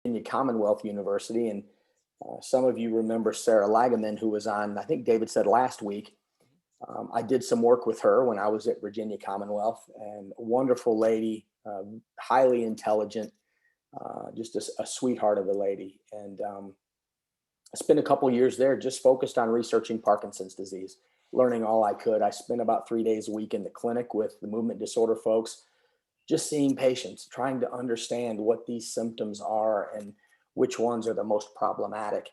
Virginia Commonwealth University. And some of you remember Sarah Lagaman, who was on, I think David said last week. I did some work with her when I was at Virginia Commonwealth, and a wonderful lady, highly intelligent, just a sweetheart of a lady. And I spent a couple years there just focused on researching Parkinson's disease, learning all I could. I spent about 3 days a week in the clinic with the movement disorder folks, just seeing patients, trying to understand what these symptoms are and which ones are the most problematic,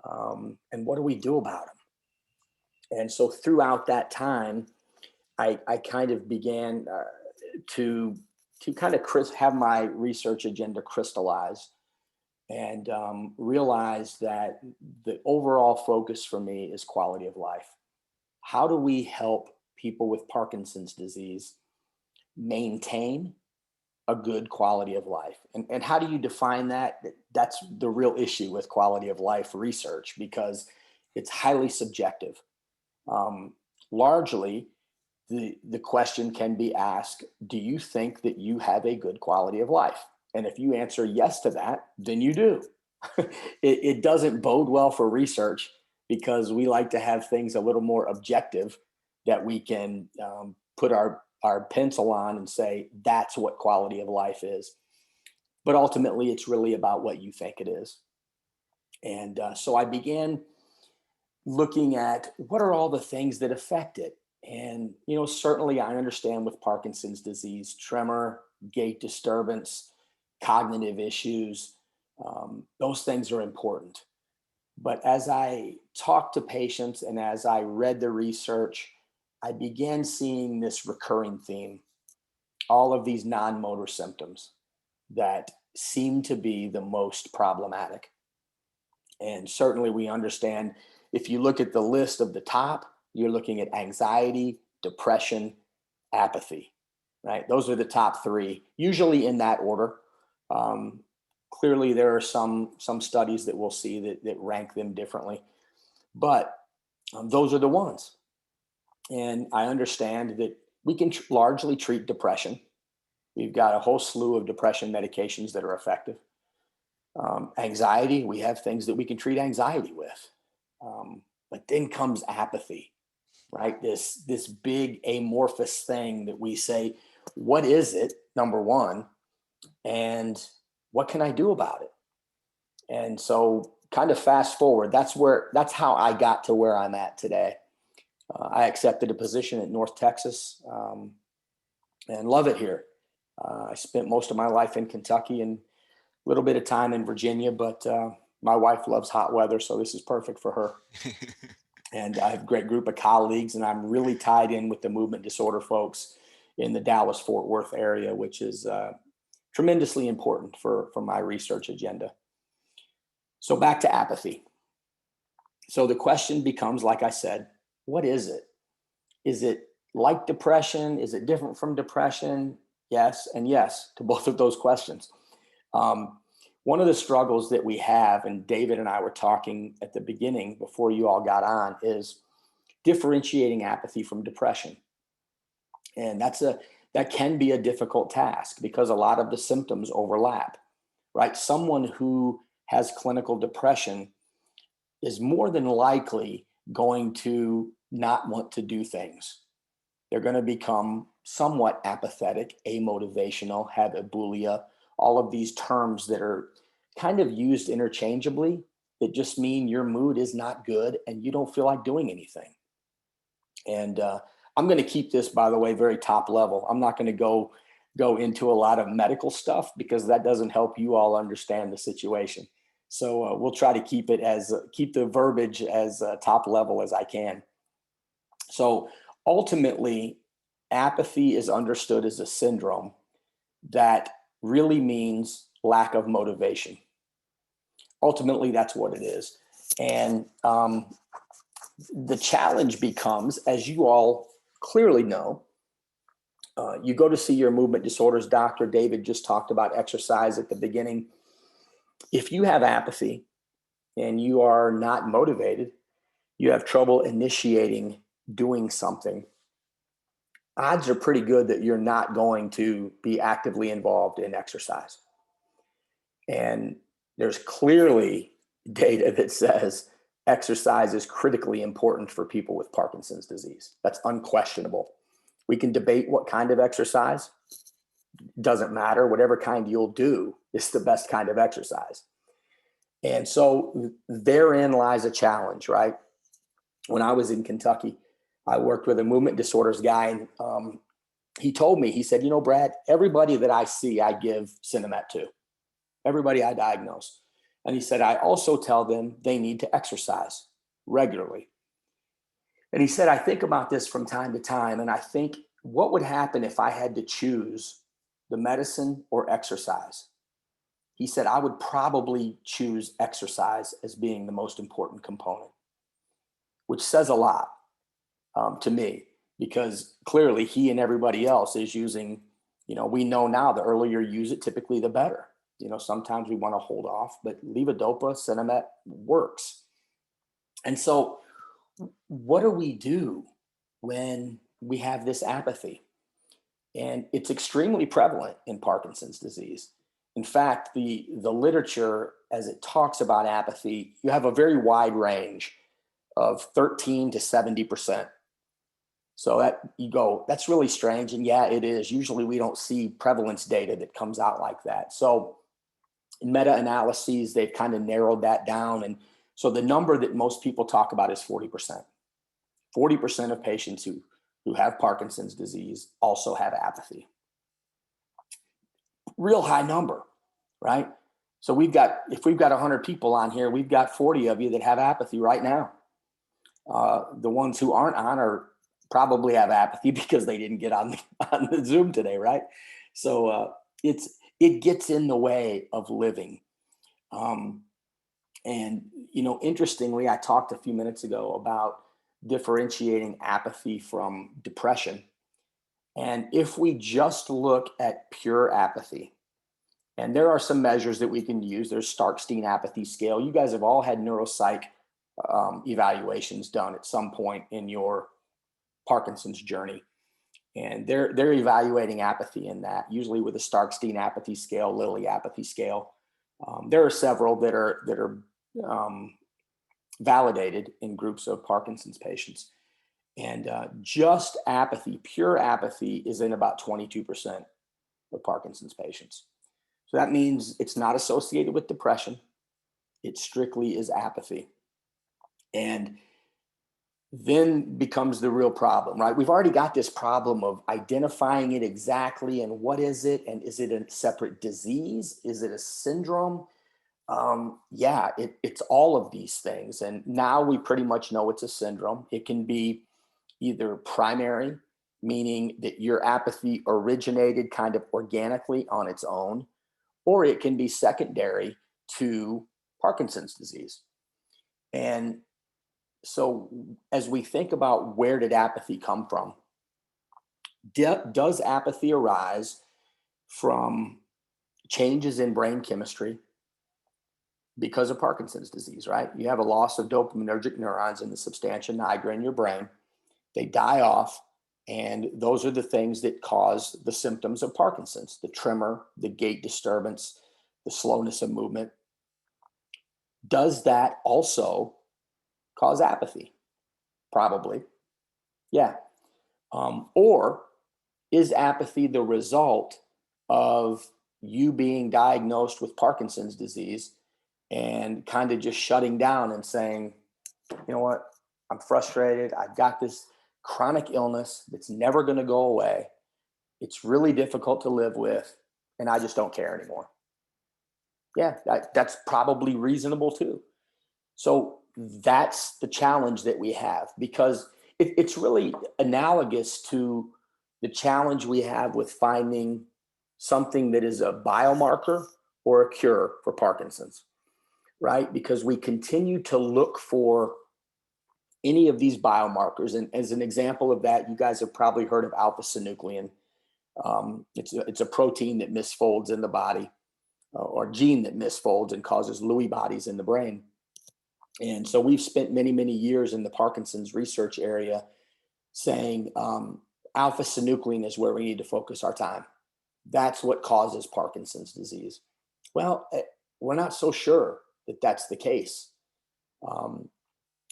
and what do we do about them. And so throughout that time, I kind of began to kind of have my research agenda crystallize, and realize that the overall focus for me is quality of life. How do we help people with Parkinson's disease maintain a good quality of life? And how do you define that? That's the real issue with quality of life research, because it's highly subjective. Largely, the question can be asked, do you think that you have a good quality of life? And if you answer yes to that, then you do. It doesn't bode well for research, because we like to have things a little more objective that we can put our pencil on and say, that's what quality of life is. But ultimately, it's really about what you think it is. And so I began looking at what are all the things that affect it. And, certainly I understand with Parkinson's disease, tremor, gait disturbance, cognitive issues, those things are important. But as I talked to patients and as I read the research, I began seeing this recurring theme, all of these non-motor symptoms that seem to be the most problematic. And certainly we understand, if you look at the list of the top, you're looking at anxiety, depression, apathy, right? Those are the top three, usually in that order. Clearly, there are some studies that we'll see that rank them differently, but those are the ones. And I understand that we can largely treat depression. We've got a whole slew of depression medications that are effective. Anxiety, we have things that we can treat anxiety with. But then comes apathy, right? This big amorphous thing that we say, what is it, number one, and what can I do about it? And so kind of fast forward, that's how I got to where I'm at today. I accepted a position at North Texas, and love it here. I spent most of my life in Kentucky and a little bit of time in Virginia, but my wife loves hot weather, so this is perfect for her. And I have a great group of colleagues, and I'm really tied in with the movement disorder folks in the Dallas-Fort Worth area, which is tremendously important for my research agenda. So back to apathy. So the question becomes, like I said, what is it? Is it like depression? Is it different from depression? Yes, and yes to both of those questions. One of the struggles that we have, and David and I were talking at the beginning before you all got on, is differentiating apathy from depression. And that can be a difficult task because a lot of the symptoms overlap, right? Someone who has clinical depression is more than likely going to not want to do things. They're going to become somewhat apathetic, amotivational, have abulia, all of these terms that are kind of used interchangeably that just mean your mood is not good and you don't feel like doing anything. And I'm going to keep this, by the way, very top level. I'm not going to go into a lot of medical stuff because that doesn't help you all understand the situation. So we'll try to keep the verbiage as top level as I can. So ultimately, apathy is understood as a syndrome that really means lack of motivation. Ultimately, that's what it is. And the challenge becomes, as you all clearly know, you go to see your movement disorders doctor. David just talked about exercise at the beginning. If you have apathy and you are not motivated, you have trouble initiating doing something, odds are pretty good that you're not going to be actively involved in exercise. And there's clearly data that says exercise is critically important for people with Parkinson's disease. That's unquestionable. We can debate what kind of exercise. Doesn't matter. Whatever kind you'll do is the best kind of exercise. And so therein lies a challenge, right? When I was in Kentucky, I worked with a movement disorders guy, and he told me, he said, you know, Brad, everybody that I see, I give Cinemet to. Everybody I diagnose. And he said, I also tell them they need to exercise regularly. And he said, I think about this from time to time, and I think, what would happen if I had to choose the medicine or exercise? He said, I would probably choose exercise as being the most important component, which says a lot to me, because clearly he and everybody else is using, you know, we know now the earlier you use it, typically the better. You know, sometimes we want to hold off, but levodopa, Cinemet works. And so what do we do when we have this apathy? And it's extremely prevalent in Parkinson's disease. In fact, the literature, as it talks about apathy, you have a very wide range of 13 to 70%. So that you go, that's really strange. And yeah, it is. Usually we don't see prevalence data that comes out like that. So in meta-analyses, they've kind of narrowed that down. And so the number that most people talk about is 40%. 40% of patients who have Parkinson's disease also have apathy. Real high number, right? So if we've got 100 people on here, we've got 40 of you that have apathy right now. The ones who aren't on are probably have apathy because they didn't get on the Zoom today, right? So it gets in the way of living. And, you know, interestingly, I talked a few minutes ago about differentiating apathy from depression. And if we just look at pure apathy, and there are some measures that we can use, there's Starkstein Apathy Scale. You guys have all had neuropsych evaluations done at some point in your Parkinson's journey. And they're evaluating apathy in that, usually with a Starkstein Apathy Scale, Lilly Apathy Scale. There are several that are validated in groups of Parkinson's patients. And just apathy, pure apathy, is in about 22% of Parkinson's patients. So that means it's not associated with depression. It strictly is apathy. And then becomes the real problem, right? We've already got this problem of identifying it exactly, and what is it? And is it a separate disease? Is it a syndrome? Yeah, it's all of these things. And now we pretty much know it's a syndrome. It can be either primary, meaning that your apathy originated kind of organically on its own, or it can be secondary to Parkinson's disease. And so as we think about where did apathy come from, does apathy arise from changes in brain chemistry because of Parkinson's disease, right? You have a loss of dopaminergic neurons in the substantia nigra in your brain. They die off, and those are the things that cause the symptoms of Parkinson's: the tremor, the gait disturbance, the slowness of movement. Does that also cause apathy? Probably, yeah. Or is apathy the result of you being diagnosed with Parkinson's disease and kind of just shutting down and saying, you know what, I'm frustrated. I've got this chronic illness that's never going to go away. It's really difficult to live with, and I just don't care anymore. Yeah, that's probably reasonable too. So that's the challenge that we have, because it's really analogous to the challenge we have with finding something that is a biomarker or a cure for Parkinson's, right? Because we continue to look for any of these biomarkers. And as an example of that, you guys have probably heard of alpha-synuclein. It's a protein that misfolds in the body, or gene that misfolds and causes Lewy bodies in the brain. And so we've spent many, many years in the Parkinson's research area saying alpha-synuclein is where we need to focus our time. That's what causes Parkinson's disease. Well, we're not so sure that that's the case. Um,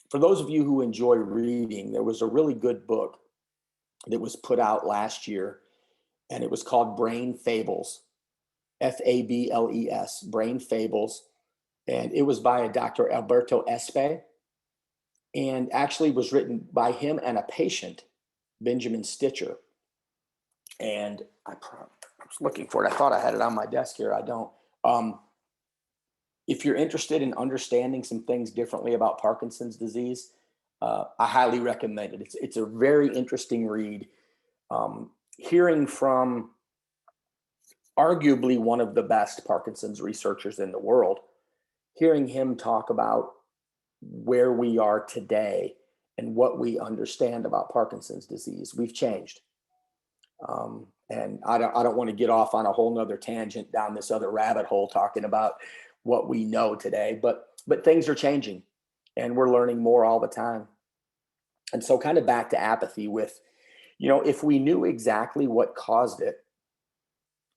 for those of you who enjoy reading, there was a really good book that was put out last year, and it was called Brain Fables, Fables, Brain Fables. And it was by a Dr. Alberto Espe, and actually was written by him and a patient, Benjamin Stitcher. And I was looking for it. I thought I had it on my desk here. I don't. If you're interested in understanding some things differently about Parkinson's disease, I highly recommend it. It's a very interesting read. Hearing from arguably one of the best Parkinson's researchers in the world, hearing him talk about where we are today and what we understand about Parkinson's disease. We've changed. And I don't want to get off on a whole nother tangent down this other rabbit hole talking about what we know today, but things are changing and we're learning more all the time. And so kind of back to apathy with, if we knew exactly what caused it,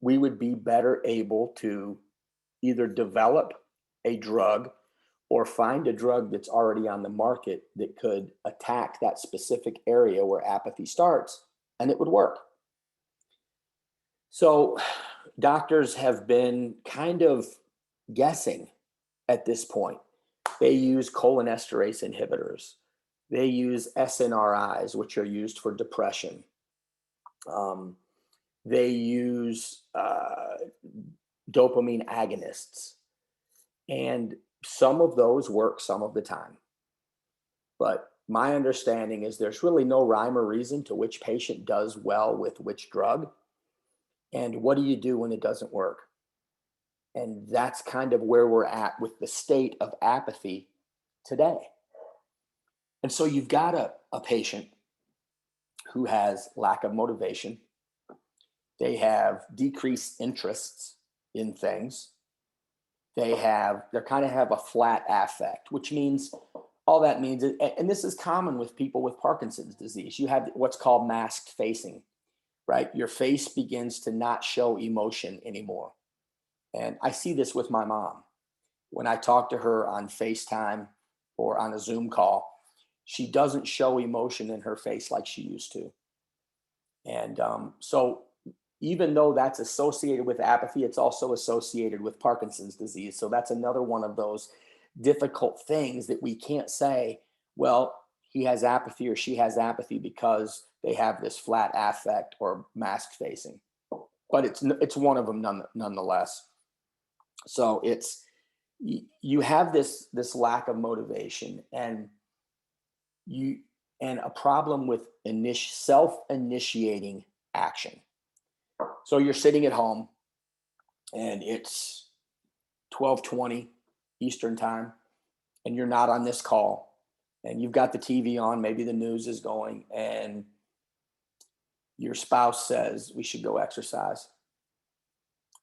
we would be better able to either develop a drug or find a drug that's already on the market that could attack that specific area where apathy starts, and it would work. So doctors have been kind of guessing at this point. They use cholinesterase inhibitors. They use SNRIs, which are used for depression. They use dopamine agonists. And some of those work some of the time. But my understanding is there's really no rhyme or reason to which patient does well with which drug. And what do you do when it doesn't work? And that's kind of where we're at with the state of apathy today. And so you've got a patient who has lack of motivation. They have decreased interests in things. They kind of have a flat affect, which means all that means, and this is common with people with Parkinson's disease. You have what's called masked facing, right? Your face begins to not show emotion anymore. And I see this with my mom. When I talk to her on FaceTime or on a Zoom call, she doesn't show emotion in her face like she used to. And so even though that's associated with apathy, it's also associated with Parkinson's disease. So that's another one of those difficult things that we can't say, well, he has apathy or she has apathy because they have this flat affect or mask facing. But it's one of them nonetheless. So you have this lack of motivation and a problem with self-initiating action. So you're sitting at home and it's 12:20 Eastern time and you're not on this call and you've got the TV on, maybe the news is going, and your spouse says we should go exercise.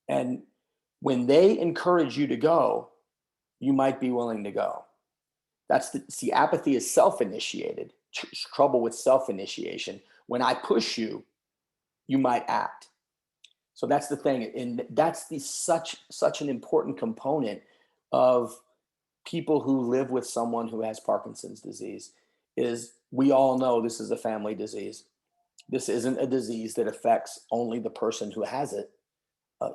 And when they encourage you to go, you might be willing to go. Apathy is self-initiated, trouble with self-initiation. When I push you, you might act. So that's the thing. And that's such an important component of people who live with someone who has Parkinson's disease is we all know this is a family disease. This isn't a disease that affects only the person who has it.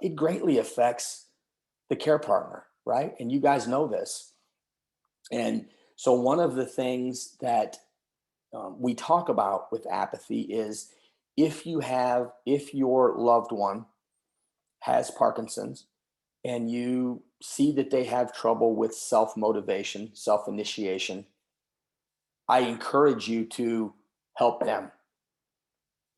It greatly affects the care partner, right? And you guys know this. And so one of the things that we talk about with apathy is if your loved one has Parkinson's and you see that they have trouble with self-motivation, self-initiation, I encourage you to help them,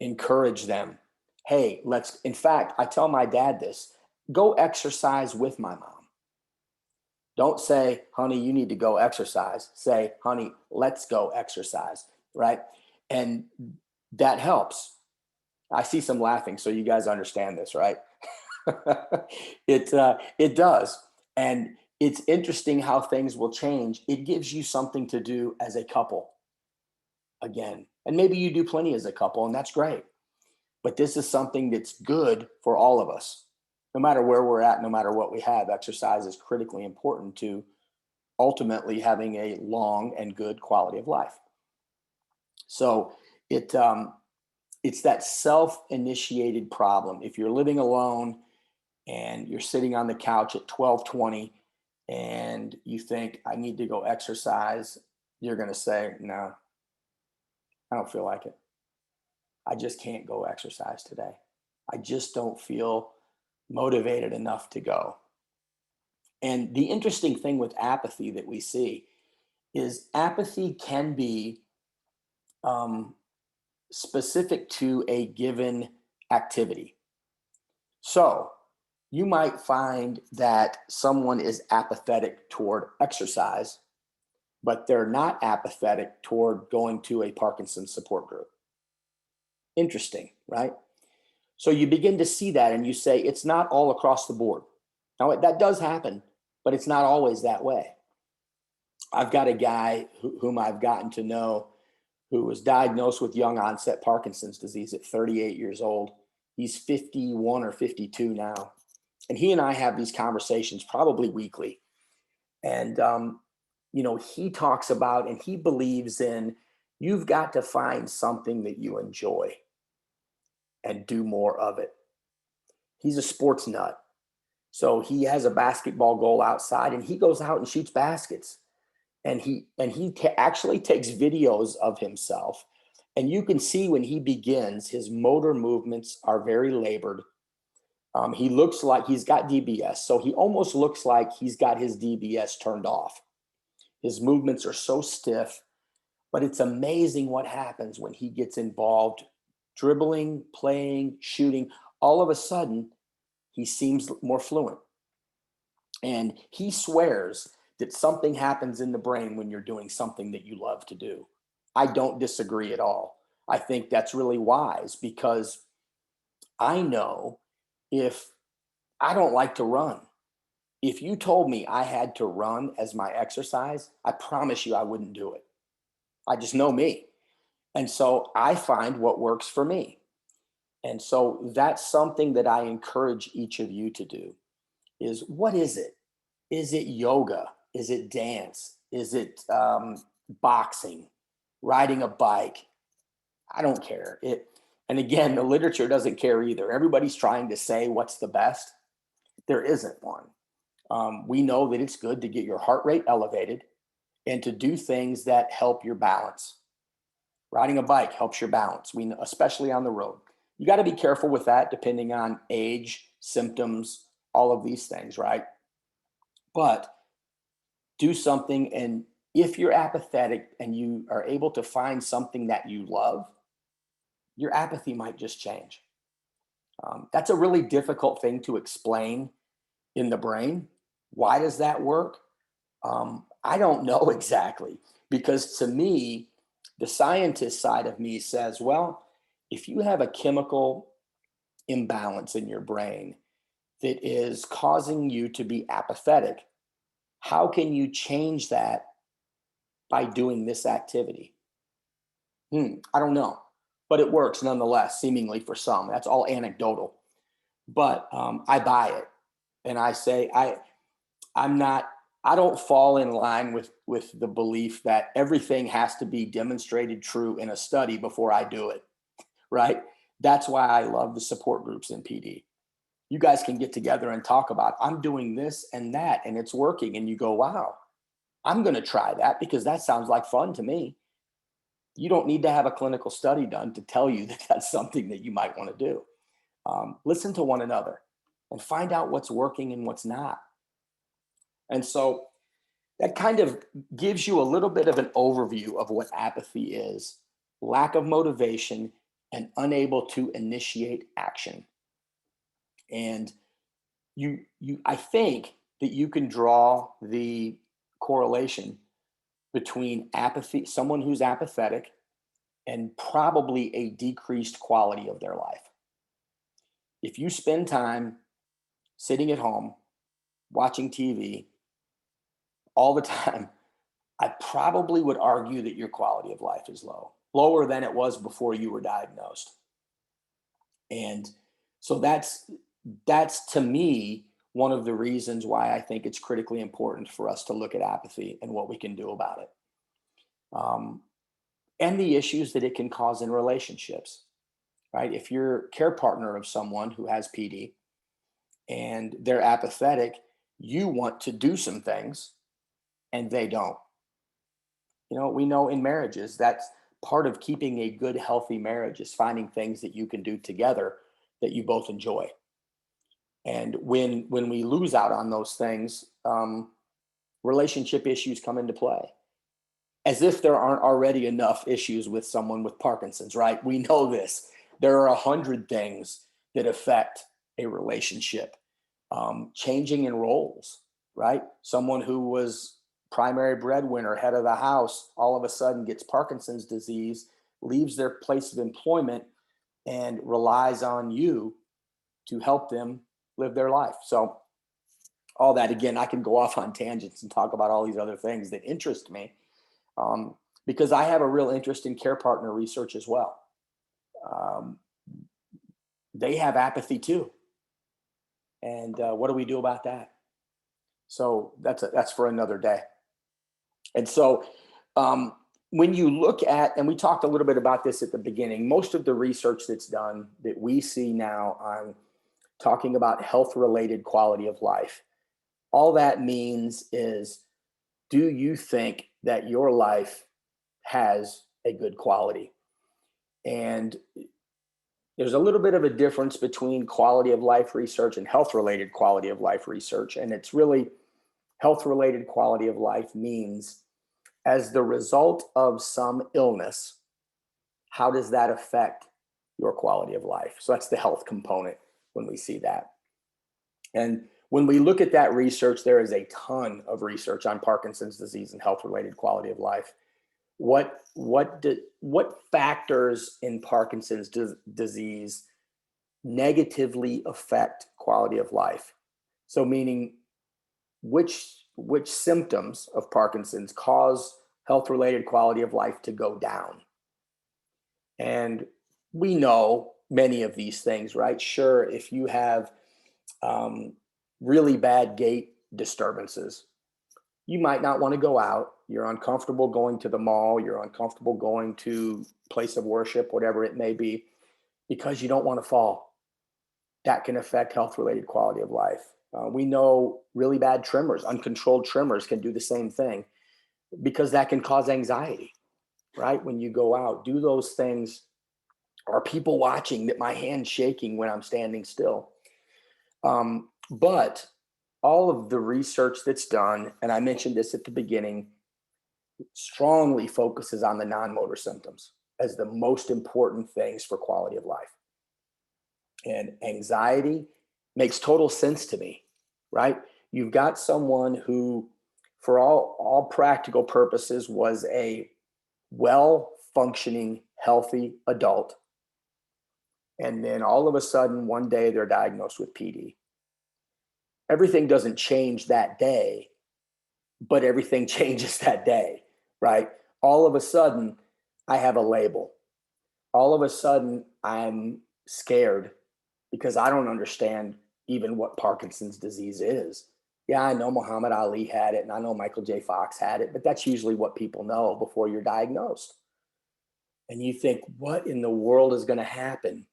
encourage them. Hey, in fact, I tell my dad this, go exercise with my mom. Don't say, honey, you need to go exercise. Say, honey, let's go exercise, right? And that helps. I see some laughing, so you guys understand this, right? It does. And it's interesting how things will change. It gives you something to do as a couple again. And maybe you do plenty as a couple, and that's great. But this is something that's good for all of us. no matter where we're at, no matter what we have, exercise is critically important to ultimately having a long and good quality of life. So it's that self-initiated problem. If you're living alone and you're sitting on the couch at 12:20 and you think, I need to go exercise, you're going to say, no, I don't feel like it. I just can't go exercise today. I just don't feel motivated enough to go. And the interesting thing with apathy that we see is apathy can be um, specific to a given activity. So you might find that someone is apathetic toward exercise, but they're not apathetic toward going to a Parkinson's support group. Interesting, right? So you begin to see that and you say, it's not all across the board. Now, that does happen, but it's not always that way. I've got a guy whom I've gotten to know who was diagnosed with young onset Parkinson's disease at 38 years old. He's 51 or 52 now. And he and I have these conversations probably weekly. And, he talks about, and he believes in, you've got to find something that you enjoy and do more of it. He's a sports nut. So he has a basketball goal outside and he goes out and shoots baskets. And he actually takes videos of himself. And you can see when he begins, his motor movements are very labored. He looks like he's got DBS. So he almost looks like he's got his DBS turned off. His movements are so stiff, but it's amazing what happens when he gets involved, dribbling, playing, shooting. All of a sudden, he seems more fluent. And he swears that something happens in the brain when you're doing something that you love to do. I don't disagree at all. I think that's really wise because I know if I don't like to run, if you told me I had to run as my exercise, I promise you I wouldn't do it. I just know me. And so I find what works for me. And so that's something that I encourage each of you to do is what is it? Is it yoga? Is it dance? Is it boxing, riding a bike? I don't care. And again, the literature doesn't care either. Everybody's trying to say what's the best. There isn't one. We know that it's good to get your heart rate elevated and to do things that help your balance. Riding a bike helps your balance. We know, especially on the road. You got to be careful with that depending on age, symptoms, all of these things, right? But do something. And if you're apathetic and you are able to find something that you love, your apathy might just change. That's a really difficult thing to explain in the brain. Why does that work? I don't know exactly, because to me, the scientist side of me says, well, if you have a chemical imbalance in your brain that is causing you to be apathetic, how can you change that by doing this activity? I don't know, but it works nonetheless, seemingly for some. That's all anecdotal, but I buy it, and I say I don't fall in line with the belief that everything has to be demonstrated true in a study before I do it, right? That's why I love the support groups in PD. You guys can get together and talk about, I'm doing this and that, and it's working. And you go, wow, I'm going to try that because that sounds like fun to me. You don't need to have a clinical study done to tell you that that's something that you might want to do. Listen to one another and find out what's working and what's not. And so that kind of gives you a little bit of an overview of what apathy is: lack of motivation and unable to initiate action. And I think that you can draw the correlation between apathy, someone who's apathetic, and probably a decreased quality of their life. If you spend time sitting at home, watching TV all the time, I probably would argue that your quality of life is lower than it was before you were diagnosed. And so that's, to me, one of the reasons why I think it's critically important for us to look at apathy and what we can do about it. Um, and the issues that it can cause in relationships, right? If you're care partner of someone who has PD and they're apathetic, you want to do some things and they don't. We know in marriages that's part of keeping a good, healthy marriage is finding things that you can do together that you both enjoy. And when we lose out on those things, relationship issues come into play. As if there aren't already enough issues with someone with Parkinson's, right? We know this. There are 100 things that affect a relationship. Changing in roles, right? Someone who was primary breadwinner, head of the house, all of a sudden gets Parkinson's disease, leaves their place of employment, and relies on you to help them live their life. So all that, again, I can go off on tangents and talk about all these other things that interest me, because I have a real interest in care partner research as well. They have apathy too. And what do we do about that? So that's for another day. And so when you look at, and we talked a little bit about this at the beginning, most of the research that's done that we see now on talking about health-related quality of life, all that means is, do you think that your life has a good quality? And there's a little bit of a difference between quality of life research and health-related quality of life research. And it's really health-related quality of life means, as the result of some illness, how does that affect your quality of life? So that's the health component when we see that. And when we look at that research, there is a ton of research on Parkinson's disease and health-related quality of life. What factors in Parkinson's disease negatively affect quality of life? So meaning which symptoms of Parkinson's cause health-related quality of life to go down? And we know many of these things, right? Sure, if you have really bad gait disturbances, you might not want to go out. You're uncomfortable going to the mall. You're uncomfortable going to place of worship, whatever it may be, because you don't want to fall. That can affect health-related quality of life. We know really bad tremors, uncontrolled tremors, can do the same thing, because that can cause anxiety, right? When you go out, do those things. Are people watching that my hand's shaking when I'm standing still? But all of the research that's done, and I mentioned this at the beginning, strongly focuses on the non-motor symptoms as the most important things for quality of life. And anxiety makes total sense to me, right? You've got someone who, for all practical purposes, was a well-functioning, healthy adult. And then all of a sudden, one day they're diagnosed with PD. Everything doesn't change that day, but everything changes that day, right? All of a sudden, I have a label. All of a sudden, I'm scared because I don't understand even what Parkinson's disease is. Yeah, I know Muhammad Ali had it and I know Michael J. Fox had it, but that's usually what people know before you're diagnosed. And you think, what in the world is going to happen?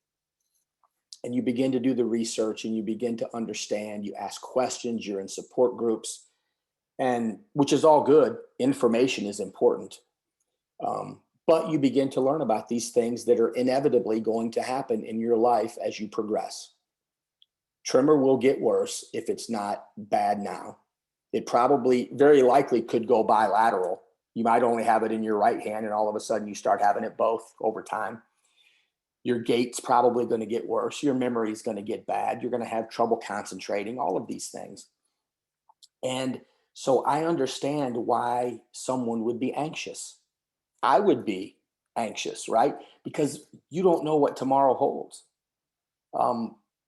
And you begin to do the research and you begin to understand, you ask questions, you're in support groups, and which is all good. Information is important. But you begin to learn about these things that are inevitably going to happen in your life as you progress. Tremor will get worse if it's not bad now. It probably, very likely, could go bilateral. You might only have it in your right hand, and all of a sudden you start having it both over time. Your gait's probably going to get worse. Your memory is going to get bad. You're going to have trouble concentrating, all of these things. And so I understand why someone would be anxious. I would be anxious, right? Because you don't know what tomorrow holds.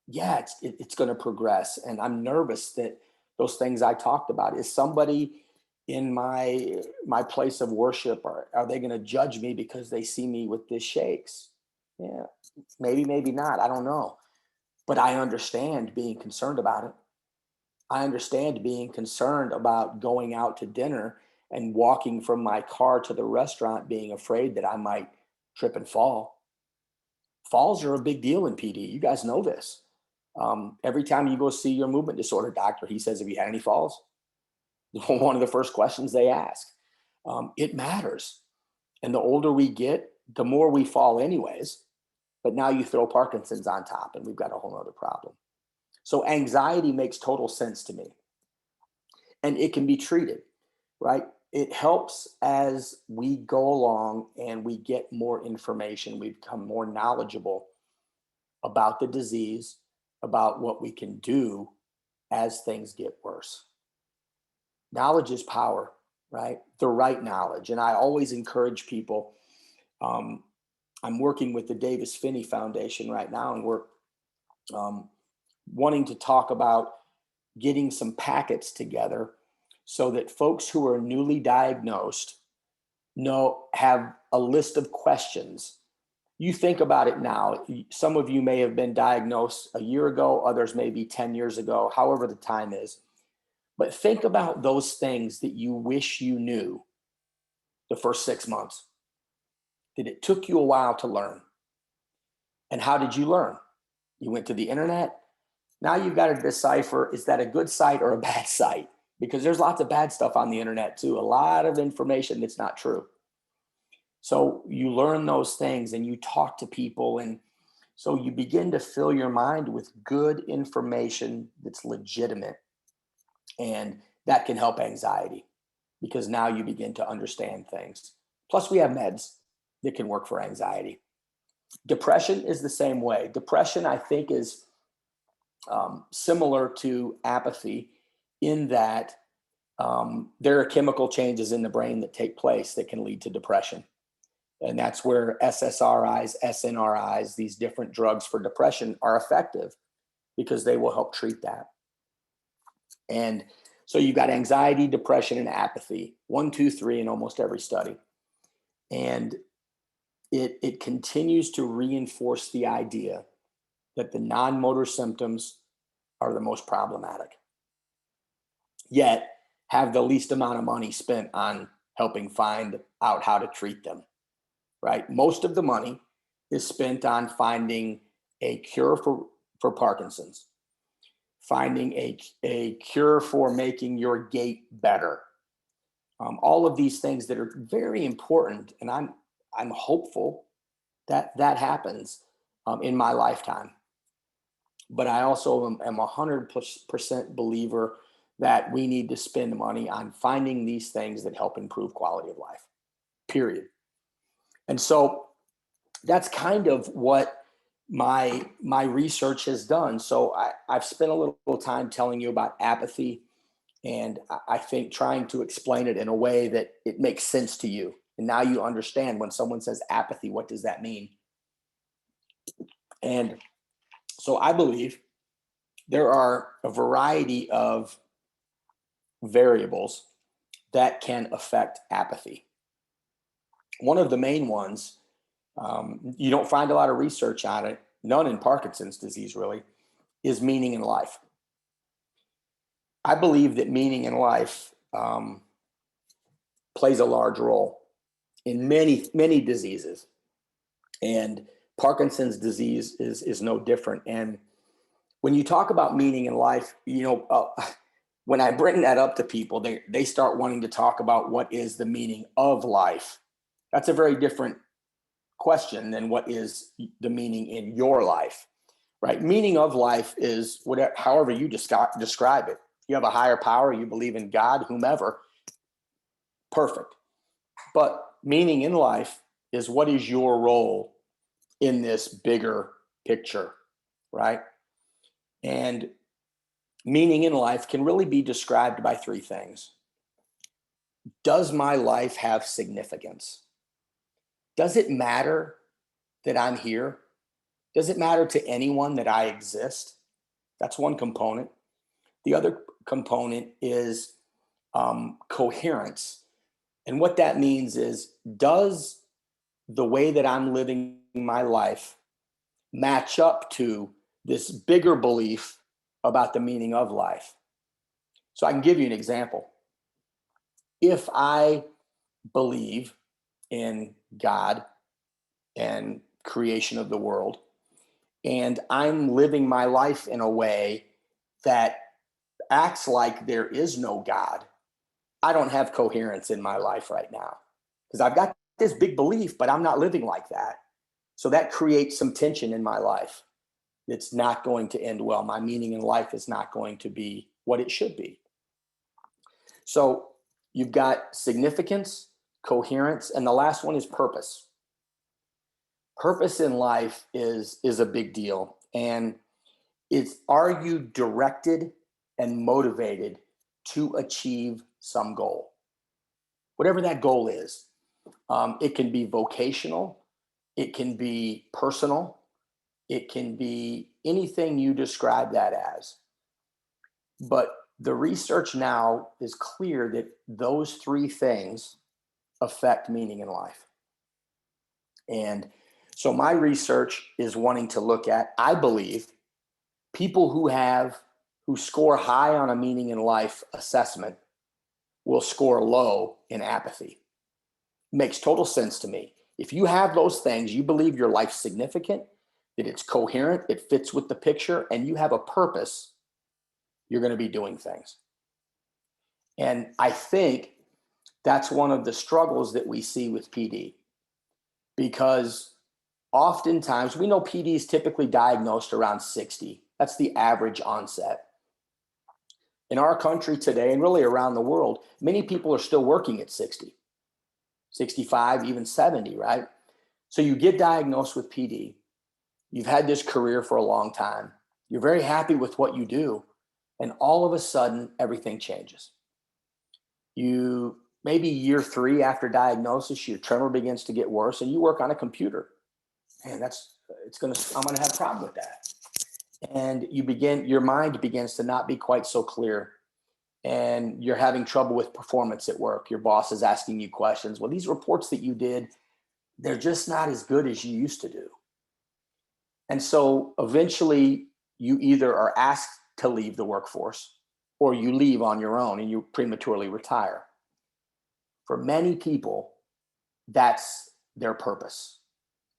Yeah, it's going to progress. And I'm nervous that those things I talked about, is somebody in my place of worship, or are they going to judge me because they see me with this shakes? Yeah, maybe not. I don't know. But I understand being concerned about it. I understand being concerned about going out to dinner and walking from my car to the restaurant, being afraid that I might trip and fall. Falls are a big deal in PD. You guys know this. Every time you go see your movement disorder doctor, he says, "Have you had any falls?" One of the first questions they ask. It matters. And the older we get, the more we fall, anyways. But now you throw Parkinson's on top, and we've got a whole other problem. So anxiety makes total sense to me, and it can be treated, right? It helps as we go along and we get more information, we become more knowledgeable about the disease, about what we can do as things get worse. Knowledge is power, right? The right knowledge. And I always encourage people. Um, I'm working with the Davis Finney Foundation right now, and we're um, wanting to talk about getting some packets together so that folks who are newly diagnosed have a list of questions. You think about it now. Some of you may have been diagnosed a year ago, others maybe 10 years ago, however the time is. But think about those things that you wish you knew the first 6 months, that it took you a while to learn. And how did you learn? You went to the internet. Now you've got to decipher, is that a good site or a bad site? Because there's lots of bad stuff on the internet too, a lot of information that's not true. So you learn those things and you talk to people, and so you begin to fill your mind with good information that's legitimate, and that can help anxiety because now you begin to understand things. Plus, we have meds that can work for anxiety. Depression is the same way. Depression, I think, is similar to apathy in that there are chemical changes in the brain that take place that can lead to depression. And that's where SSRIs, SNRIs, these different drugs for depression are effective because they will help treat that. And so you've got anxiety, depression, and apathy, 1, 2, 3 in almost every study. And it continues to reinforce the idea that the non-motor symptoms are the most problematic, yet have the least amount of money spent on helping find out how to treat them, right? Most of the money is spent on finding a cure for Parkinson's, finding a cure for making your gait better. All of these things that are very important, and I'm hopeful that that happens in my lifetime. But I also am 100% believer that we need to spend money on finding these things that help improve quality of life, period. And so that's kind of what my research has done. So I've spent a little time telling you about apathy, and I think trying to explain it in a way that it makes sense to you. And now you understand when someone says apathy, what does that mean? And so I believe there are a variety of variables that can affect apathy. One of the main ones, you don't find a lot of research on it, none in Parkinson's disease really, is meaning in life. I believe that meaning in life plays a large role in many, many diseases. And Parkinson's disease is no different. And when you talk about meaning in life, when I bring that up to people, they start wanting to talk about what is the meaning of life. That's a very different question than what is the meaning in your life, right? Meaning of life is whatever, however you describe it. You have a higher power, you believe in God, whomever, perfect. But meaning in life is what is your role in this bigger picture, right? And meaning in life can really be described by three things. Does my life have significance? Does it matter that I'm here? Does it matter to anyone that I exist? That's one component. The other component is coherence. And what that means is, does the way that I'm living my life match up to this bigger belief about the meaning of life. So I can give you an example. If I believe in God and creation of the world, and I'm living my life in a way that acts like there is no God, I don't have coherence in my life right now because I've got this big belief, but I'm not living like that. So that creates some tension in my life. It's not going to end well. My meaning in life is not going to be what it should be. So you've got significance, coherence, and the last one is purpose. Purpose in life is a big deal. And it's, are you directed and motivated to achieve some goal? Whatever that goal is. It can be vocational, it can be personal, it can be anything you describe that as. But the research now is clear that those three things affect meaning in life. And so my research is wanting to look at, I believe, people who score high on a meaning in life assessment will score low in apathy. Makes total sense to me. If you have those things, you believe your life's significant, that it's coherent, it fits with the picture, and you have a purpose, you're going to be doing things. And I think that's one of the struggles that we see with PD, because oftentimes we know PD is typically diagnosed around 60. That's the average onset. In our country today, and really around the world, many people are still working at 60, 65, even 70, right? So you get diagnosed with PD. You've had this career for a long time. You're very happy with what you do. And all of a sudden, everything changes. You maybe year 3 after diagnosis, your tremor begins to get worse and you work on a computer. And I'm going to have a problem with that. And your mind begins to not be quite so clear. And you're having trouble with performance at work. Your boss is asking you questions. Well, these reports that you did, they're just not as good as you used to do. And so eventually you either are asked to leave the workforce or you leave on your own and you prematurely retire. For many people, that's their purpose,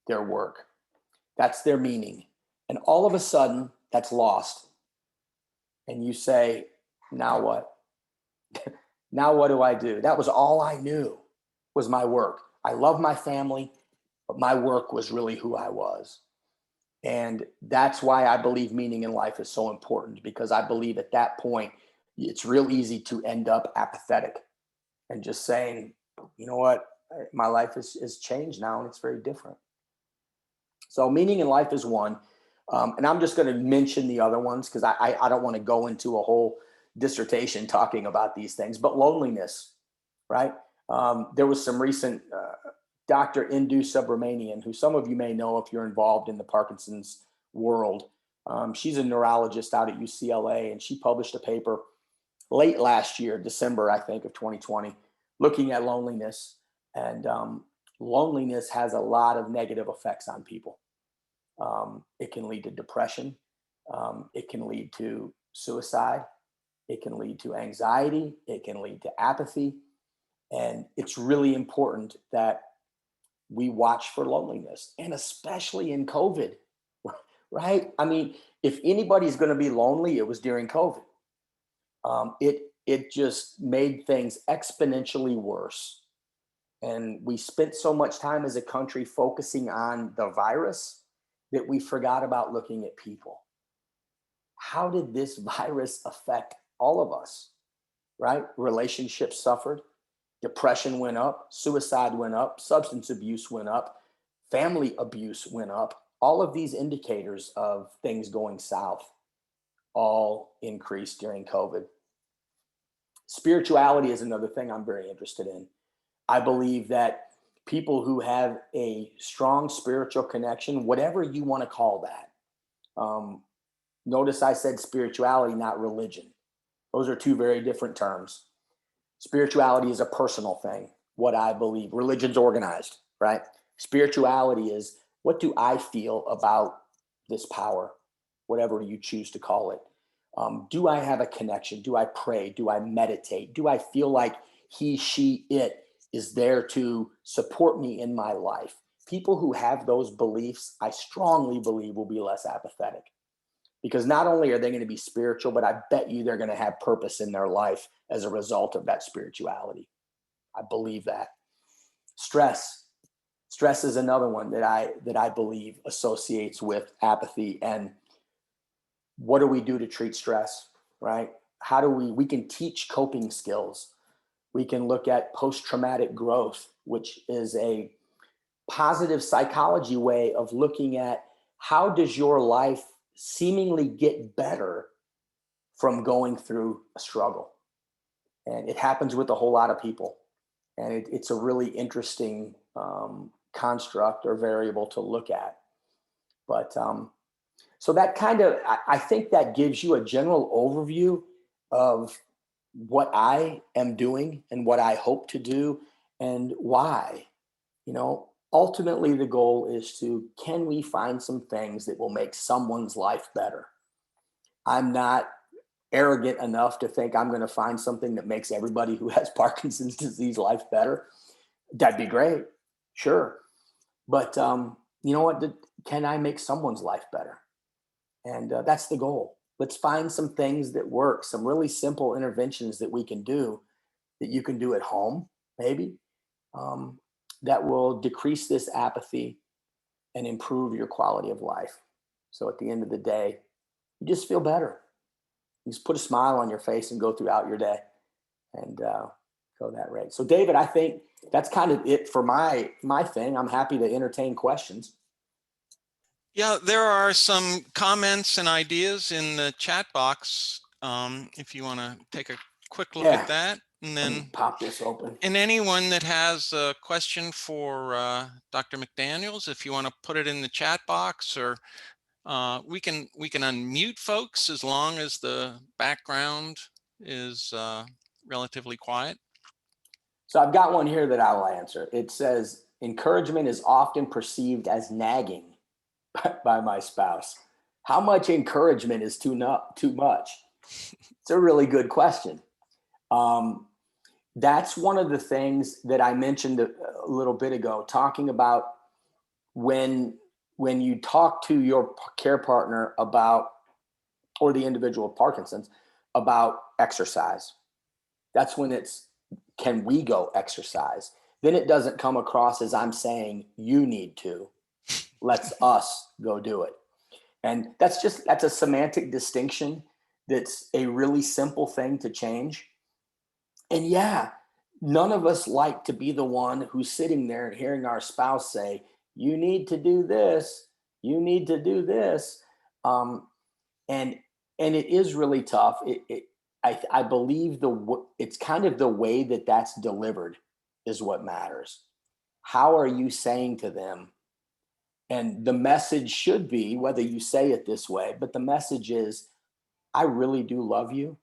their work. That's their meaning. And all of a sudden, that's lost. And you say, now what? Now what do I do? That was all I knew was my work. I love my family, but my work was really who I was. And that's why I believe meaning in life is so important, because I believe at that point, it's real easy to end up apathetic and just saying, you know what, my life is changed now and it's very different. So meaning in life is one. And I'm just going to mention the other ones because I don't want to go into a whole dissertation talking about these things, but loneliness, right? There was some recent Dr. Indu Subramanian, who some of you may know if you're involved in the Parkinson's world. She's a neurologist out at UCLA, and she published a paper late last year, December, I think, of 2020, looking at loneliness. And loneliness has a lot of negative effects on people. It can lead to depression. It can lead to suicide. It can lead to anxiety. It can lead to apathy. And it's really important that we watch for loneliness, and especially in COVID, right? I mean, if anybody's going to be lonely, it was during COVID. It just made things exponentially worse. And we spent so much time as a country focusing on the virus that we forgot about looking at people. How did this virus affect all of us, right? Relationships suffered, depression went up, suicide went up, substance abuse went up, family abuse went up. All of these indicators of things going south all increased during COVID. Spirituality is another thing I'm very interested in. I believe that people who have a strong spiritual connection, whatever you want to call that, notice I said spirituality, not religion. Those are two very different terms. Spirituality is a personal thing, what I believe. Religion's organized, right? Spirituality is, what do I feel about this power? whatever you choose to call it. Do I have a connection? Do I pray? Do I meditate? Do I feel like he, she, it is there to support me in my life? People who have those beliefs, I strongly believe, will be less apathetic, because not only are they going to be spiritual, but I bet you they're going to have purpose in their life as a result of that spirituality. I believe that. Stress is another one that I believe associates with apathy. And what do we do to treat stress, right? How do we can teach coping skills. We can look at post-traumatic growth, which is a positive psychology way of looking at how does your life seemingly get better from going through a struggle. And it happens with a whole lot of people. And it's a really interesting construct or variable to look at. But so that kind of, I think that gives you a general overview of what I am doing and what I hope to do and why. Ultimately the goal is can we find some things that will make someone's life better? I'm not arrogant enough to think I'm going to find something that makes everybody who has Parkinson's disease life better. That'd be great. Sure. But you know what? Can I make someone's life better? And that's the goal. Let's find some things that work, some really simple interventions that we can do, that you can do at home, maybe, that will decrease this apathy and improve your quality of life. So at the end of the day, you just feel better. You just put a smile on your face and go throughout your day and go that rate. So David, I think that's kind of it for my thing. I'm happy to entertain questions. Yeah, there are some comments and ideas in the chat box. If you want to take a quick look at that, and then pop this open. And anyone that has a question for Dr. McDaniels, if you want to put it in the chat box, or we can unmute folks as long as the background is relatively quiet. So I've got one here that I will answer. It says, encouragement is often perceived as nagging by my spouse. How much encouragement is too much? It's a really good question. That's one of the things that I mentioned a little bit ago, talking about when you talk to your care partner about, or the individual with Parkinson's, about exercise. That's when can we go exercise? Then it doesn't come across as I'm saying you need to. Let's us go do it. And that's a semantic distinction. That's a really simple thing to change. And yeah, none of us like to be the one who's sitting there and hearing our spouse say, you need to do this, you need to do this. And it is really tough. I believe it's kind of the way that that's delivered is what matters. How are you saying to them? And the message should be, whether you say it this way, but the message is, I really do love you,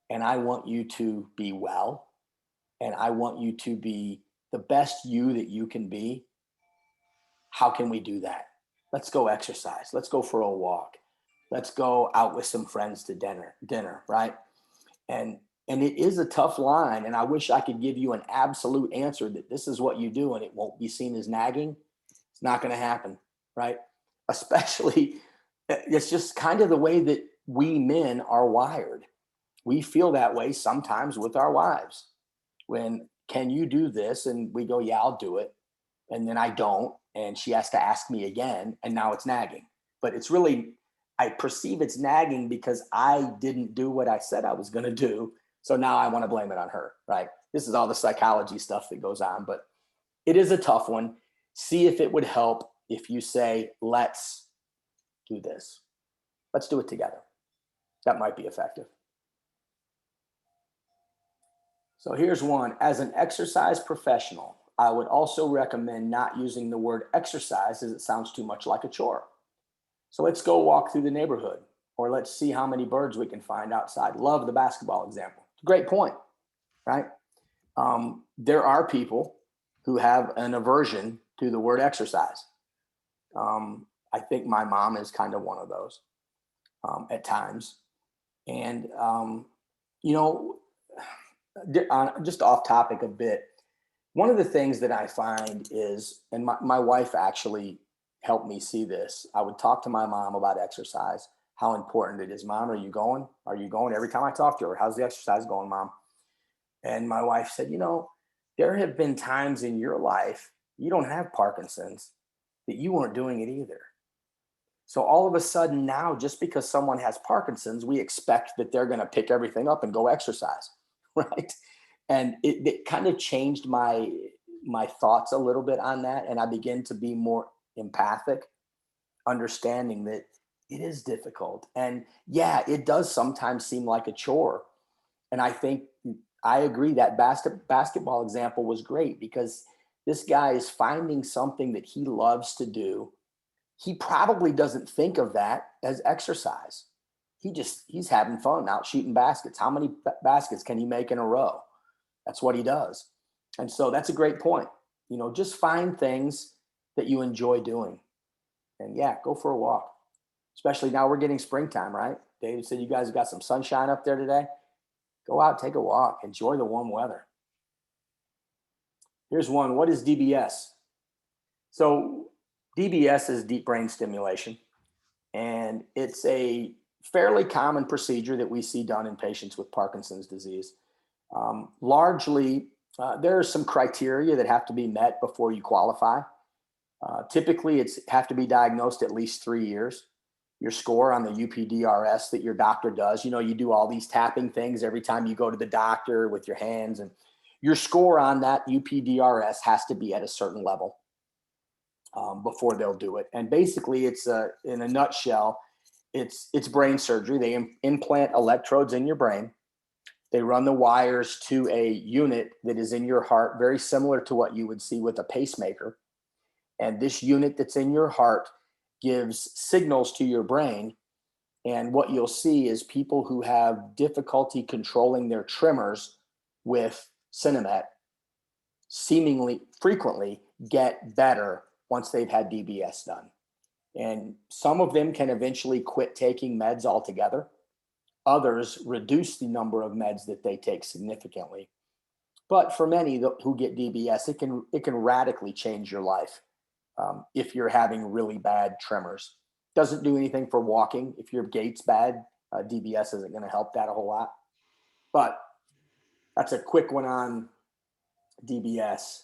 and I want you to be well, and I want you to be the best you that you can be. How can we do that? Let's go exercise. Let's go for a walk. Let's go out with some friends to dinner, right? And it is a tough line, and I wish I could give you an absolute answer that this is what you do and it won't be seen as nagging. It's not going to happen, right? Especially, it's just kind of the way that we men are wired. We feel that way sometimes with our wives. When, can you do this? And we go, yeah, I'll do it. And then I don't. And she has to ask me again. And now it's nagging. But it's really, I perceive it's nagging because I didn't do what I said I was going to do. So now I want to blame it on her, right? This is all the psychology stuff that goes on. But it is a tough one. See if it would help if you say, let's do this. Let's do it together. That might be effective. So here's one. As an exercise professional, I would also recommend not using the word exercise as it sounds too much like a chore. So let's go walk through the neighborhood, or let's see how many birds we can find outside. Love the basketball example. Great point, right? There are people who have an aversion to the word exercise. I think my mom is kind of one of those. at times. And, you know, just off topic a bit, one of the things that I find is, and my wife actually helped me see this. I would talk to my mom about exercise, how important it is. Mom, are you going? Are you going? Every time I talk to her, how's the exercise going, Mom? And my wife said, there have been times in your life, you don't have Parkinson's, that you weren't doing it either. So all of a sudden now, just because someone has Parkinson's, we expect that they're going to pick everything up and go exercise, right? And it kind of changed my thoughts a little bit on that, and I begin to be more empathic, understanding that it is difficult, and yeah, it does sometimes seem like a chore. And I think I agree that basketball example was great because this guy is finding something that he loves to do. He probably doesn't think of that as exercise. He's having fun out shooting baskets. How many baskets can he make in a row? That's what he does. And so that's a great point. Just find things that you enjoy doing. And yeah, go for a walk. Especially now we're getting springtime, right? David said you guys got some sunshine up there today. Go out, take a walk, enjoy the warm weather. Here's one. What is DBS? So DBS is deep brain stimulation, and it's a fairly common procedure that we see done in patients with Parkinson's disease. Largely, there are some criteria that have to be met before you qualify. Typically, it's have to be diagnosed at least 3 years. Your score on the UPDRS that your doctor does, you do all these tapping things every time you go to the doctor with your hands, and your score on that UPDRS has to be at a certain level before they'll do it. And basically, it's in a nutshell, it's brain surgery. They implant electrodes in your brain. They run the wires to a unit that is in your heart, very similar to what you would see with a pacemaker. And this unit that's in your heart gives signals to your brain. And what you'll see is people who have difficulty controlling their tremors with Cinemet seemingly frequently get better once they've had DBS done. And some of them can eventually quit taking meds altogether. Others reduce the number of meds that they take significantly. But for many who get DBS, it can radically change your life if you're having really bad tremors. Doesn't do anything for walking. If your gait's bad, DBS isn't going to help that a whole lot. But that's a quick one on DBS.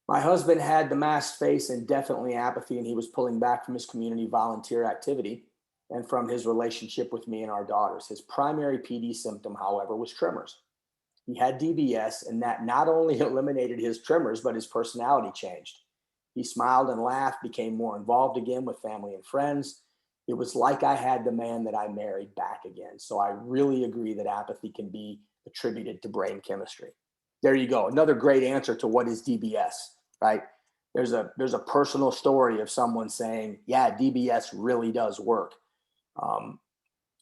My husband had the masked face and definitely apathy, and he was pulling back from his community volunteer activity and from his relationship with me and our daughters. His primary PD symptom, however, was tremors. He had DBS, and that not only eliminated his tremors, but his personality changed. He smiled and laughed, became more involved again with family and friends. It was like I had the man that I married back again. So I really agree that apathy can be attributed to brain chemistry. There you go. Another great answer to what is DBS, right? There's a personal story of someone saying, yeah, DBS really does work.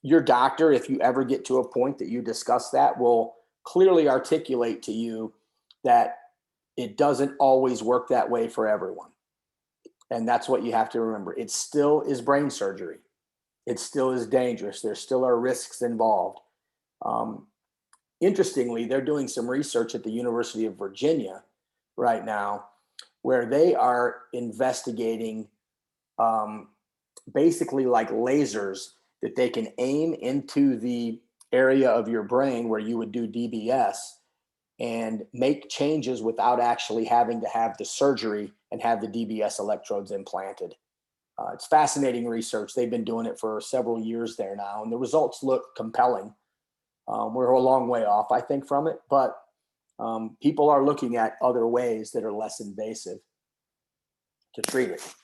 Your doctor, if you ever get to a point that you discuss that, will clearly articulate to you that it doesn't always work that way for everyone. And that's what you have to remember. It still is brain surgery. It still is dangerous. There still are risks involved. Interestingly, they're doing some research at the University of Virginia right now where they are investigating basically like lasers that they can aim into the area of your brain where you would do DBS and make changes without actually having to have the surgery and have the DBS electrodes implanted. It's fascinating research. They've been doing it for several years there now, and the results look compelling. We're a long way off, I think, from it, but people are looking at other ways that are less invasive to treat it.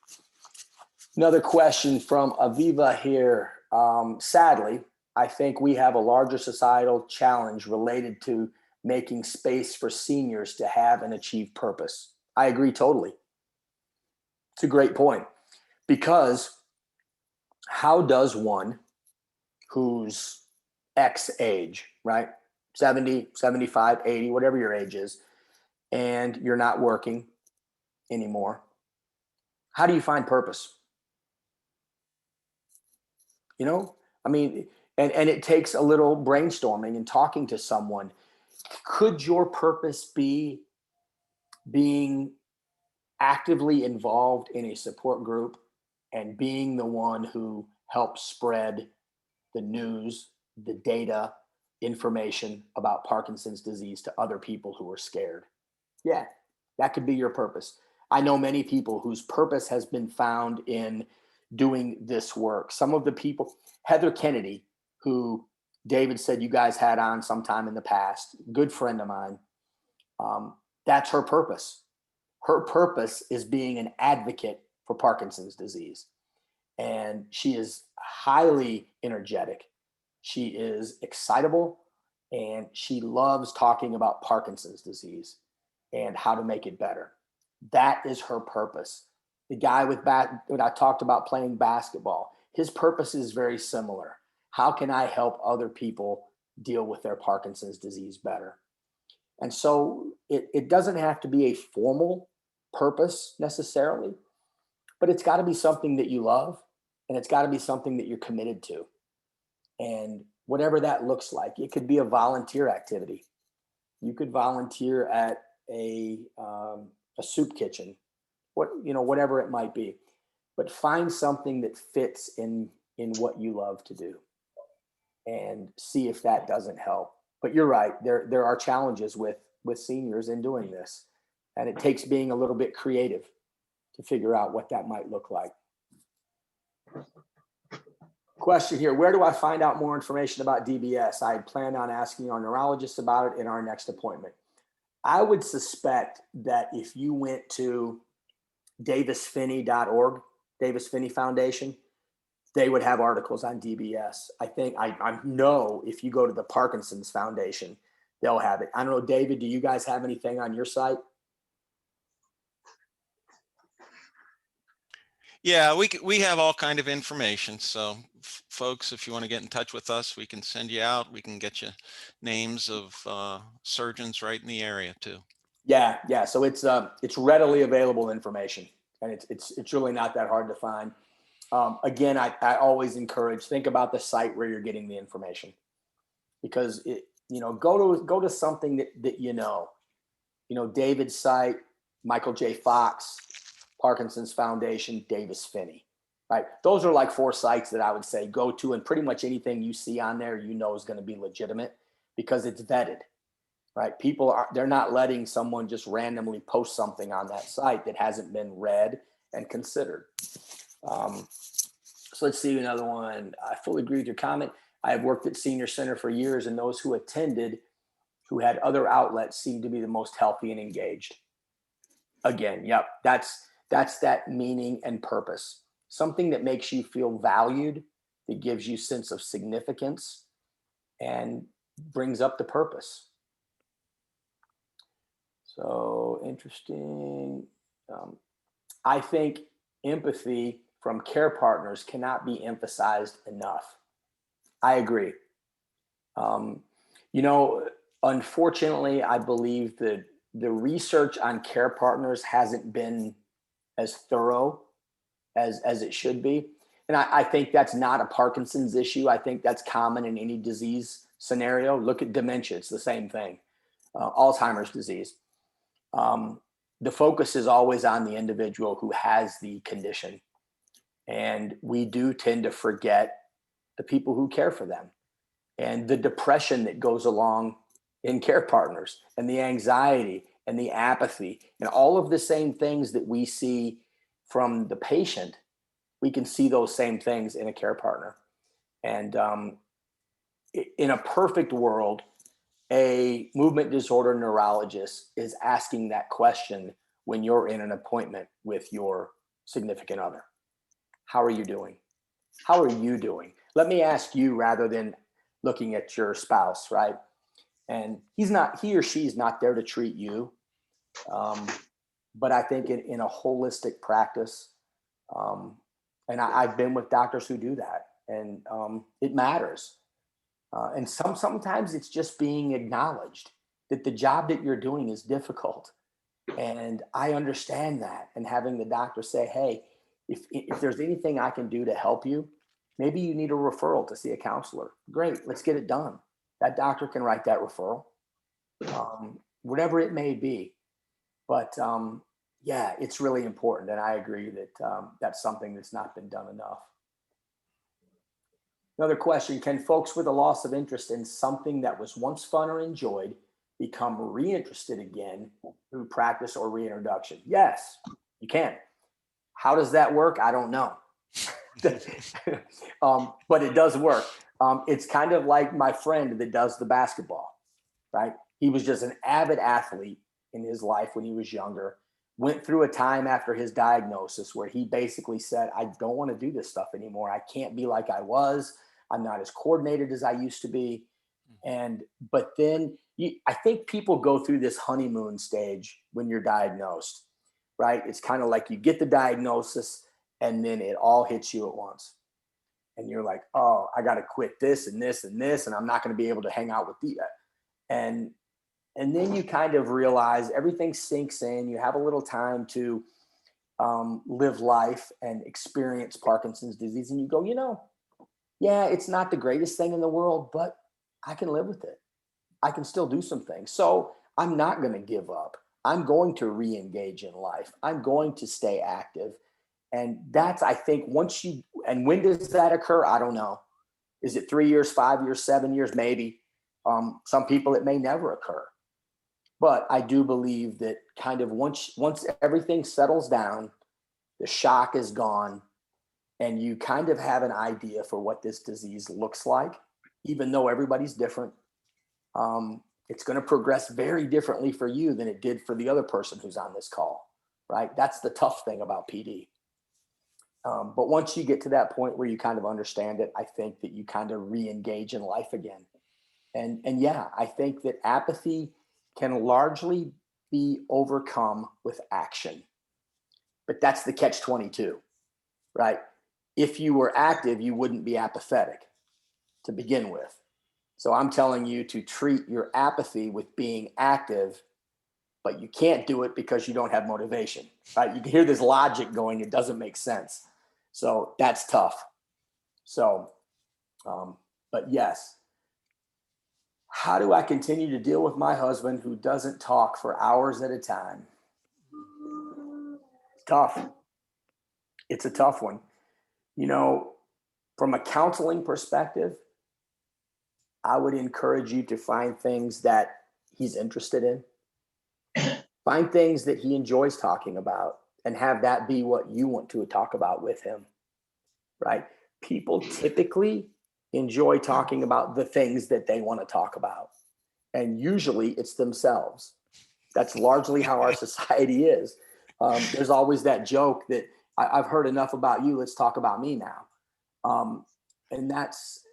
Another question from Aviva here. Sadly, I think we have a larger societal challenge related to making space for seniors to have and achieve purpose. I agree totally. It's a great point because how does one who's X age, right? 70, 75, 80, whatever your age is, and you're not working anymore, how do you find purpose? I mean, and it takes a little brainstorming and talking to someone. Could your purpose be being actively involved in a support group and being the one who helps spread the news, the data, information about Parkinson's disease to other people who are scared? Yeah, that could be your purpose. I know many people whose purpose has been found in doing this work. Some of the people, Heather Kennedy, who David said you guys had on sometime in the past, good friend of mine, that's her purpose. Her purpose is being an advocate for Parkinson's disease. And she is highly energetic. She is excitable, and she loves talking about Parkinson's disease and how to make it better. That is her purpose. The guy when I talked about playing basketball, his purpose is very similar. How can I help other people deal with their Parkinson's disease better? And so it doesn't have to be a formal purpose necessarily, but it's got to be something that you love, and it's got to be something that you're committed to. And whatever that looks like, it could be a volunteer activity. You could volunteer at a soup kitchen, whatever it might be, but find something that fits in what you love to do, and see if that doesn't help. But you're right, there are challenges with seniors in doing this, and it takes being a little bit creative to figure out what that might look like. Question here: where do I find out more information about DBS? I plan on asking our neurologist about it in our next appointment. I would suspect that if you went to davisfinney.org, Davis Finney Foundation, they would have articles on DBS. I know if you go to the Parkinson's Foundation, they'll have it. I don't know, David, do you guys have anything on your site? Yeah, we have all kind of information. So folks, if you want to get in touch with us, we can send you out. We can get you names of surgeons right in the area too. Yeah. So it's readily available information, and it's really not that hard to find. Again, I always encourage, think about the site where you're getting the information, because go to something that David's site, Michael J. Fox, Parkinson's Foundation, Davis Finney, right? Those are like 4 sites that I would say go to, and pretty much anything you see on there, is going to be legitimate because it's vetted, right? They're not letting someone just randomly post something on that site that hasn't been read and considered. So let's see another one. I fully agree with your comment. I have worked at Senior Center for years, and those who attended who had other outlets seemed to be the most healthy and engaged. Again, yep, that's that meaning and purpose. Something that makes you feel valued, that gives you sense of significance, and brings up the purpose. So interesting. I think empathy from care partners cannot be emphasized enough. I agree. Unfortunately, I believe that the research on care partners hasn't been as thorough as it should be. And I think that's not a Parkinson's issue. I think that's common in any disease scenario. Look at dementia, it's the same thing. Alzheimer's disease. The focus is always on the individual who has the condition. And we do tend to forget the people who care for them, and the depression that goes along in care partners, and the anxiety and the apathy, and all of the same things that we see from the patient. We can see those same things in a care partner. And in a perfect world, a movement disorder neurologist is asking that question when you're in an appointment with your significant other. How are you doing? How are you doing? Let me ask you rather than looking at your spouse, right? And he or she is not there to treat you. But I think in a holistic practice, and I've been with doctors who do that, and it matters. And sometimes it's just being acknowledged that the job that you're doing is difficult. And I understand that. And having the doctor say, hey, if there's anything I can do to help you, Maybe you need a referral to see a counselor. Great, let's get it done. That doctor can write that referral, whatever it may be. But yeah, it's really important. And I agree that that's something that's not been done enough. Another question, can folks with a loss of interest in something that was once fun or enjoyed become reinterested again through practice or reintroduction? Yes, you can. How does that work? I don't know. But it does work. It's kind of like my friend that does the basketball, right? He was just an avid athlete in his life when he was younger, went through a time after his diagnosis where he basically said, I don't want to do this stuff anymore. I can't be like I was. I'm not as coordinated as I used to be. But then I think people go through this honeymoon stage when you're diagnosed, right? It's kind of like you get the diagnosis and then it all hits you at once. And you're like, oh, I got to quit this and this and this, and I'm not going to be able to hang out with the, and then you kind of realize everything sinks in. You have a little time to live life and experience Parkinson's disease. And you go, yeah, it's not the greatest thing in the world, but I can live with it. I can still do some things. So I'm not going to give up. I'm going to re-engage in life. I'm going to stay active. And that's, I think, and when does that occur? I don't know. Is it 3 years, 5 years, 7 years? Maybe. Some people, it may never occur. But I do believe that kind of once everything settles down, the shock is gone, and you kind of have an idea for what this disease looks like, even though everybody's different. It's going to progress very differently for you than it did for the other person who's on this call, right? That's the tough thing about PD. But once you get to that point where you kind of understand it, I think that you kind of re-engage in life again. And yeah, I think that apathy can largely be overcome with action. But that's the catch-22, right? If you were active, you wouldn't be apathetic to begin with. So I'm telling you to treat your apathy with being active, but you can't do it because you don't have motivation, right? You can hear this logic going, it doesn't make sense. So that's tough. So, but yes. How do I continue to deal with my husband who doesn't talk for hours at a time? Tough. It's a tough one. From a counseling perspective, I would encourage you to find things that he's interested in. Find things that he enjoys talking about and have that be what you want to talk about with him, right? People typically enjoy talking about the things that they want to talk about. And usually it's themselves. That's largely how our society is. There's always that joke that I've heard enough about you. Let's talk about me now. And that's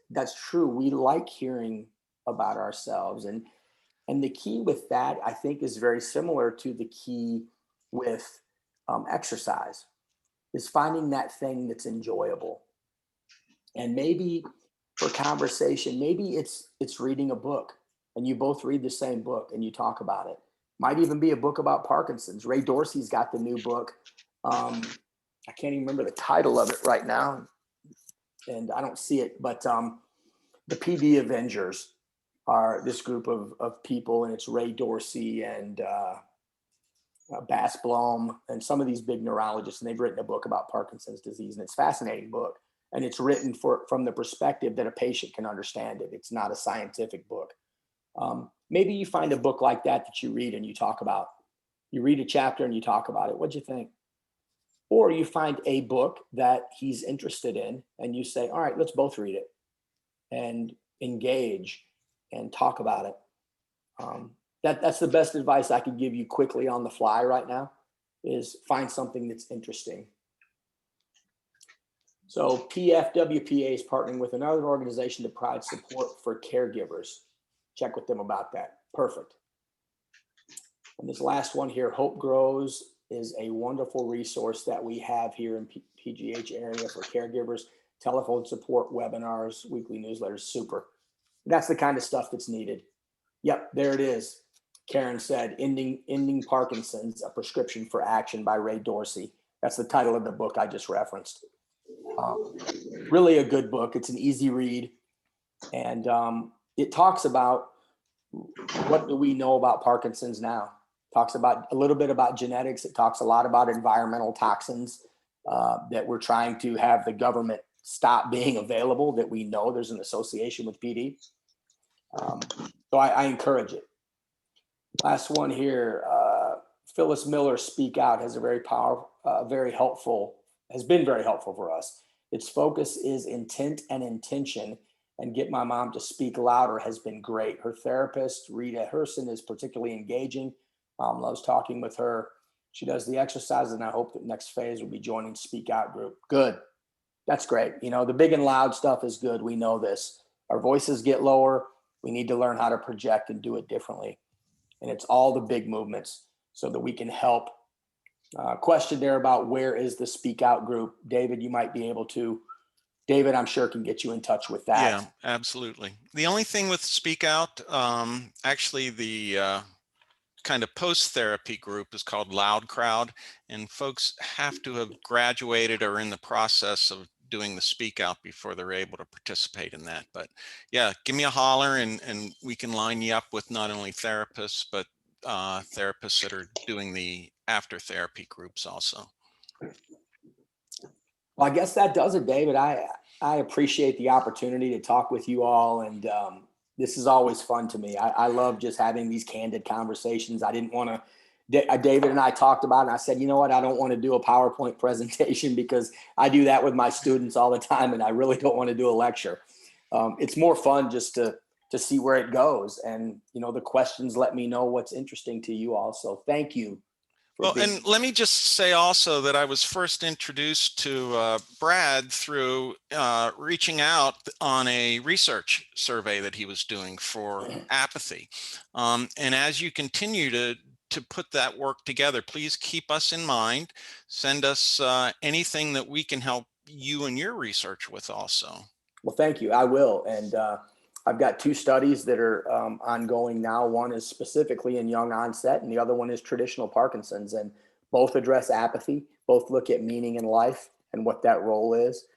true. We like hearing about ourselves. And the key with that, I think, is very similar to the key with exercise, is finding that thing that's enjoyable. And maybe for conversation, maybe it's reading a book and you both read the same book and you talk about it. Might even be a book about Parkinson's. Ray Dorsey's got the new book. I can't even remember the title of it right now, and I don't see it, but the PD Avengers are this group of people, and it's Ray Dorsey and Bass Blom and some of these big neurologists, and they've written a book about Parkinson's disease, and it's a fascinating book. And it's written from the perspective that a patient can understand it. It's not a scientific book. Maybe you find a book like that you read and you talk about. You read a chapter and you talk about it. What'd you think? Or you find a book that he's interested in and you say, all right, let's both read it and engage and talk about it. That's the best advice I could give you quickly on the fly right now, is find something that's interesting. So PFWPA is partnering with another organization to provide support for caregivers. Check with them about that. Perfect. And this last one here, Hope Grows, is a wonderful resource that we have here in PGH area for caregivers. Telephone support, webinars, weekly newsletters, super. That's the kind of stuff that's needed. Yep, there it is. Karen said, Ending Parkinson's, A Prescription for Action by Ray Dorsey. That's the title of the book I just referenced. Really a good book. It's an easy read. And it talks about what do we know about Parkinson's now. Talks about a little bit about genetics. It talks a lot about environmental toxins that we're trying to have the government stop being available, that we know there's an association with PD. So I encourage it. Last one here, Phyllis Miller, Speak Out, has a very powerful, has been very helpful for us. Its focus is intent and intention, and Get My Mom to Speak Louder has been great. Her therapist, Rita Herson, is particularly engaging. Mom loves talking with her. She does the exercises, and I hope that next phase will be joining Speak Out group. Good. That's great. You know, the big and loud stuff is good. We know this. Our voices get lower. We need to learn how to project and do it differently. And it's all the big movements so that we can help. Question there about where is the Speak Out group. David, you might be able to. David, I'm sure, can get you in touch with that. Yeah, absolutely. The only thing with Speak Out, actually the kind of post-therapy group is called Loud Crowd, and folks have to have graduated or in the process of doing the Speak Out before they're able to participate in that. But yeah, give me a holler and we can line you up with not only therapists, but therapists that are doing the after therapy groups also. Well, I guess that does it, David. I appreciate the opportunity to talk with you all, and this is always fun to me. I love just having these candid conversations. I didn't want to, David and I talked about it, and I said, you know what, I don't want to do a PowerPoint presentation because I do that with my students all the time, and I really don't want to do a lecture. It's more fun just to see where it goes. And, you know, the questions let me know what's interesting to you all. So thank you. Well, and let me just say also that I was first introduced to Brad through reaching out on a research survey that he was doing for apathy. And as you continue to put that work together, please keep us in mind. Send us anything that we can help you and your research with also. Well, thank you. I will. And I've got 2 studies that are ongoing now. One is specifically in young onset, and the other one is traditional Parkinson's. And both address apathy, both look at meaning in life and what that role is.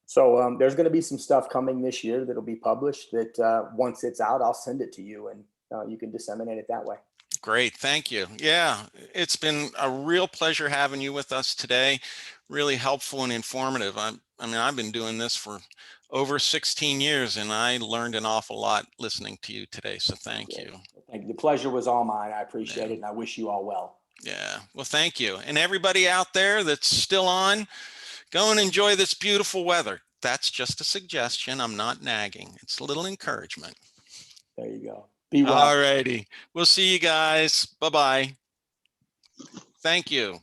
So there's going to be some stuff coming this year that'll be published that once it's out, I'll send it to you, and you can disseminate it that way. Great. Thank you. Yeah, it's been a real pleasure having you with us today. Really helpful and informative. I mean, I've been doing this for over 16 years, and I learned an awful lot listening to you today. So thank you. Thank you. The pleasure was all mine. I appreciate it, and I wish you all well. Yeah. Well, thank you. And everybody out there that's still on, go and enjoy this beautiful weather. That's just a suggestion. I'm not nagging. It's a little encouragement. There you go. Be well. All righty. We'll see you guys. Bye-bye. Thank you.